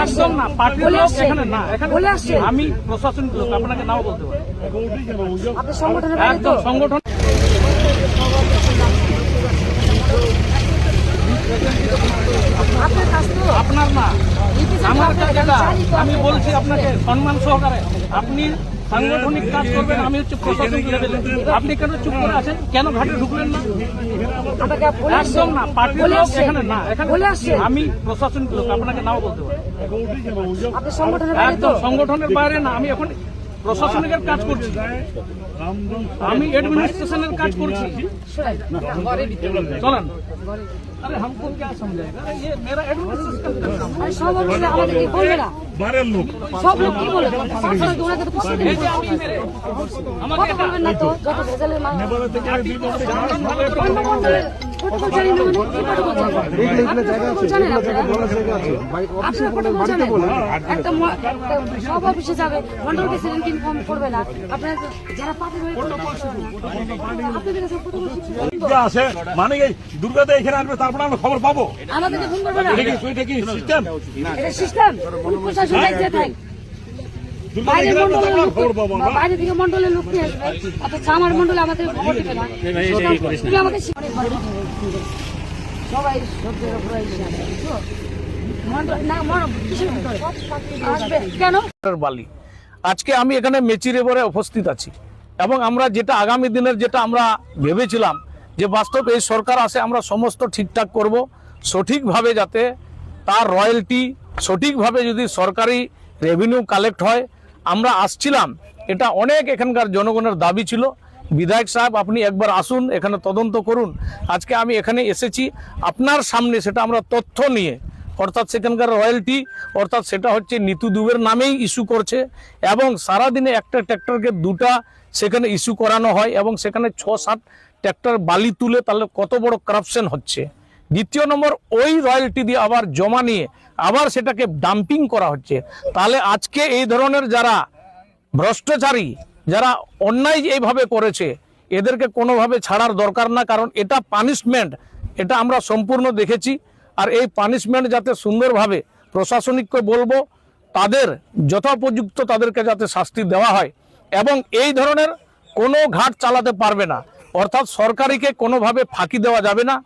একদম না, পার্টির লোক এখানে না, এখানে আমি প্রশাসনিক লোক, আপনাকে নাও বলতে পারি। একদম সংগঠন আপনার না, আমার কাছে এটা আমি বলছি আপনাকে সম্মান সহকারে, আপনি সাংগঠনিক কাজ করবেন, আমি হচ্ছে প্রশাসনিক লেভেলে। আপনি কেন চুপ করে আছেন? কেন ঘাটে ঢুকলেন না? একদম না, পার্টির লোক এখানে না, এখানে আমি প্রশাসনিক লোক, আপনাকে নাও বলতে পারি। একদম সংগঠনের বাইরে না, আমি এখন প্রশাসনিকের কাজ করছি, আমি এডমিনিস্ট্রেশনের কাজ করছি। চলেন, अरे हमको क्या समझाएगा, ये मेरा एडमिनिस्ट्रेशन का काम है। सब लोग बारे लोग सब लोग की बोले साथ दोना के तो कुछ नहीं है, আমাকে বলবেন না তো যত ভেজালের মাল নেবারে থেকে দিন আমরা প্রটোকল জানি না, মানে কি প্রটোকল জানি এগুলো জায়গা আছে, এগুলো জায়গা বলা জায়গা আছে ভাই, অফিসে বাড়িতে বলে একটা সব অফিসে যাবে, মন্ডল প্রেসিডেন্ট ইনফর্ম করবে না, আপনারা যারা পার্টি হয়ে প্রটোকল আপনাদের কাছে প্রটোকল আছে, মানে এই দুর্গাতে এখানে আসবে, তারপর আমরা খবর পাবো, আমাদেরকে ফোন করবে না, এটা কি সিস্টেম? এটা সিস্টেম প্রশাসন দায়িত্বে থাকে, বাইরে থেকে মন্ডলের লোক নিয়ে আসবে, অথচ আমার মন্ডলে আমাদের খবর দিবে না, আমাকে সবাই কেন বালি। আজকে আমি এখানে মেচিরেবরে উপস্থিত আছি এবং আমরা যেটা আগামী দিনের যেটা আমরা ভেবেছিলাম যে বাস্তব এই সরকার আসে আমরা সমস্ত ঠিকঠাক করব, সঠিকভাবে যাতে তার রয়্যালটি সঠিকভাবে যদি সরকারি রেভিনিউ কালেক্ট হয়। আমরা আসছিলাম, এটা অনেক এখানকার জনগণের দাবি ছিল, বিধায়ক সাহেব আপনি একবার আসুন, এখানে তদন্ত করুন। আজকে আমি এখানে এসেছি আপনার সামনে, সেটা আমরা তথ্য নিয়ে, অর্থাৎ সেখানকার রয়্যালটি অর্থাৎ সেটা হচ্ছে নিতু দুবের নামেই ইস্যু করছে এবং সারাদিনে একটা ট্র্যাক্টরকে দুটা সেখানে ইস্যু করানো হয় এবং সেখানে 6-7 ট্র্যাক্টর বালি তুলে, তাহলে কত বড় কারাপশন হচ্ছে। দ্বিতীয় নম্বর, ওই রয়্যালটি দিয়ে আবার জমা নিয়ে আবার সেটাকে ডাম্পিং করা হচ্ছে। তাহলে আজকে এই ধরনের যারা ভ্রষ্টাচারী, যারা অন্যায় এইভাবে করেছে, এদেরকে কোনোভাবে ছাড়ার দরকার না, কারণ এটা পানিশমেন্ট, এটা আমরা সম্পূর্ণ দেখেছি। আর এই পানিশমেন্ট যাতে সুন্দরভাবে প্রশাসনিককে বলবো, তাদের যথোপযুক্ত তাদেরকে যাতে শাস্তি দেওয়া হয় এবং এই ধরনের কোনো ঘাট চালাতে পারবে না, অর্থাৎ সরকারিকে কোনোভাবে ফাঁকি দেওয়া যাবে না।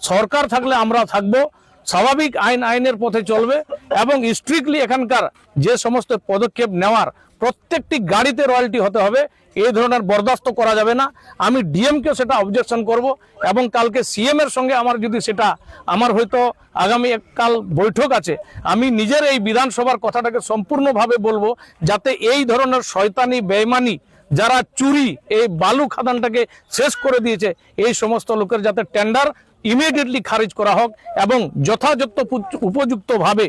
সরকার থাকলে আমরা থাকবো, স্বাভাবিক আইনের পথে চলবে এবং স্ট্রিক্টলি এখানকার যে সমস্ত পদক্ষেপ নেওয়ার, প্রত্যেকটি গাড়িতে রয়্যালটি হতে হবে, এই ধরনের বরদাস্ত করা যাবে না। আমি ডিএমকে সেটা অবজেকশন করব এবং কালকে সিএম এর সঙ্গে আমার যদি সেটা, আমার হয়তো আগামী কাল বৈঠক আছে, আমি নিজের এই বিধানসভার কথাটাকে সম্পূর্ণভাবে বলবো, যাতে এই ধরনের শয়তানি বেঈমানি যারা চুরি এই বালু খাদানটাকে শেষ করে দিয়েছে, এই সমস্ত লোকের যাতে টেন্ডার ইমিডিয়েটলি খারিজ করা হোক এবং যথাযথ উপযুক্তভাবে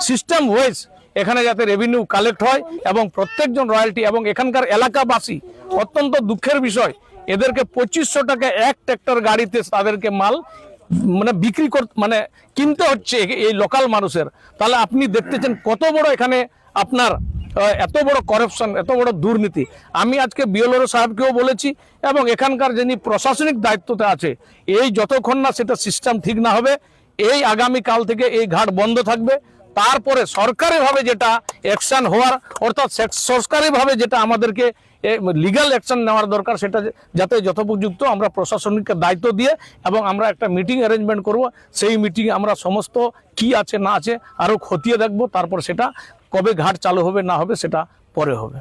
সিস্টেম ওয়াইজ এখানে যাতে রেভিনিউ কালেক্ট হয় এবং প্রত্যেকজন রয়্যালটি এবং এখানকার এলাকাবাসী, অত্যন্ত দুঃখের বিষয়, এদেরকে 2500 টাকা এক ট্র্যাক্টর গাড়িতে তাদেরকে মাল মানে বিক্রি মানে কিনতে হচ্ছে এই লোকাল মানুষের। তাহলে আপনি দেখতেছেন কত বড় এখানে আপনার এত বড় করাপশন, এত বড় দুর্নীতি। আমি আজকে বিএলআরও সাহেবকেও বলেছি এবং এখানকার যিনি প্রশাসনিক দায়িত্বতে আছে, এই যতক্ষণ না সেটা সিস্টেম ঠিক না হবে, এই আগামীকাল থেকে এই ঘাট বন্ধ থাকবে। তারপরে সরকারিভাবে যেটা অ্যাকশন হওয়ার, অর্থাৎ সরকারিভাবে যেটা আমাদেরকে লিগ্যাল অ্যাকশন নেওয়ার দরকার, সেটা যাতে যথোপযুক্ত আমরা প্রশাসনিককে দায়িত্ব দিয়ে এবং আমরা একটা মিটিং অ্যারেঞ্জমেন্ট করব। সেই মিটিংয়ে আমরা সমস্ত কি আছে না আছে আরও খতিয়ে দেখব, তারপর সেটা কবে ঘাট চালু হবে না হবে সেটা পরে হবে।